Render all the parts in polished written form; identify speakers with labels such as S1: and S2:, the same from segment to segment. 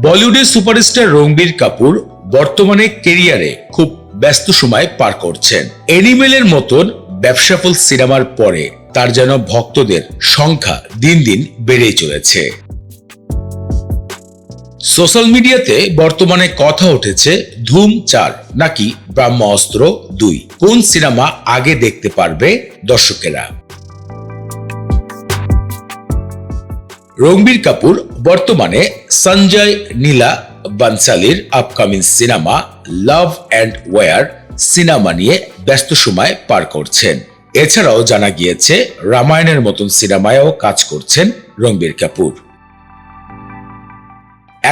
S1: বলিউডের সুপারস্টার রণবীর কাপুর বর্তমানে ক্যারিয়ারে খুব ব্যস্ত সময় পার করছেন। এনিমেলের মতন ব্যবসাফল সিনেমার পরে তার যেন ভক্তদের সংখ্যা দিন দিন বেড়েই চলেছে। সোশ্যাল মিডিয়াতে বর্তমানে কথা উঠেছে ধুম 4 নাকি ব্রহ্মাস্ত্র 2, কোন সিনেমা আগে দেখতে পারবে দর্শকেরা। রণবীর কাপুর বর্তমানে সঞ্জয় নীলা বানসালির upcoming cinema love and war cinema নিয়ে ব্যস্ত সময় পার করছেন। এছাড়াও জানা গিয়েছে রামায়ণের মতন সিনেমায়ও কাজ করছেন রণবীর কাপুর।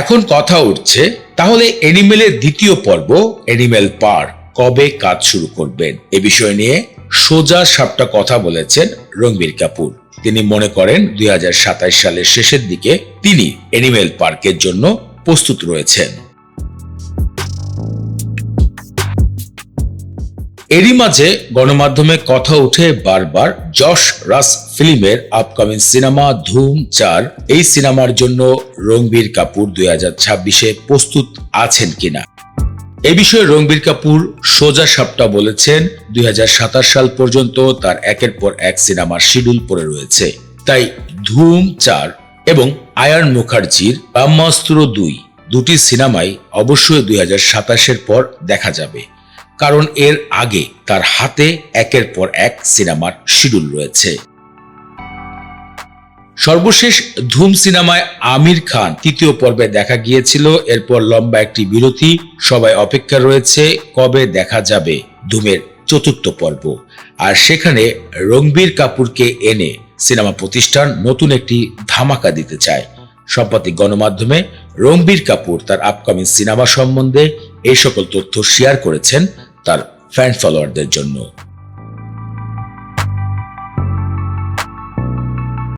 S1: এখন কথা উঠছে, তাহলে এনিমেলের দ্বিতীয় পর্ব এনিমেল পার কবে কাজ শুরু করবেন? এ বিষয় নিয়ে সোজা সাপটা কথা বলেছেন রণবীর কাপুর। তিনি মনে করেন 2027 সালের শেষের দিকে তিনি এনিমেল পার্কের জন্য প্রস্তুত রয়েছেন। এরই মাঝে গণমাধ্যমে কথা উঠে বারবার যশ রাজ ফিল্মের আপকামিং সিনেমা ধুম 4 এই সিনেমার জন্য রণবীর কাপুর 2026-এ প্রস্তুত আছেন কিনা। এ বিষয়ে রণবীর কাপুর সোজা সাপটা বলেছেন 2027 সাল পর্যন্ত তার একের পর এক সিনেমার শিডিউল পড়ে রয়েছে। তাই ধুম 4 এবং আয়ান মুখার্জির ব্রহ্মাস্ত্র 2 দুটি সিনেমাই অবশ্যই 2027-এর পর দেখা যাবে, কারণ এর আগে তার হাতে একের পর এক সিনেমার শিডিউল রয়েছে। সর্বশেষ ধুম সিনেমায় আমির খান তৃতীয় পর্বে দেখা গিয়েছিল। এরপর লম্বা একটি বিরতি। সবাই অপেক্ষা রয়েছে কবে দেখা যাবে ধুমের চতুর্থ পর্ব। আর সেখানে রণবীর কাপুরকে এনে সিনেমা প্রতিষ্ঠান নতুন একটি ধামাকা দিতে চায়। সম্প্রতি গণমাধ্যমে রণবীর কাপুর তার আপকামিং সিনেমা সম্বন্ধে এই সকল তথ্য শেয়ার করেছেন তার ফ্যান ফলোয়ারদের জন্য।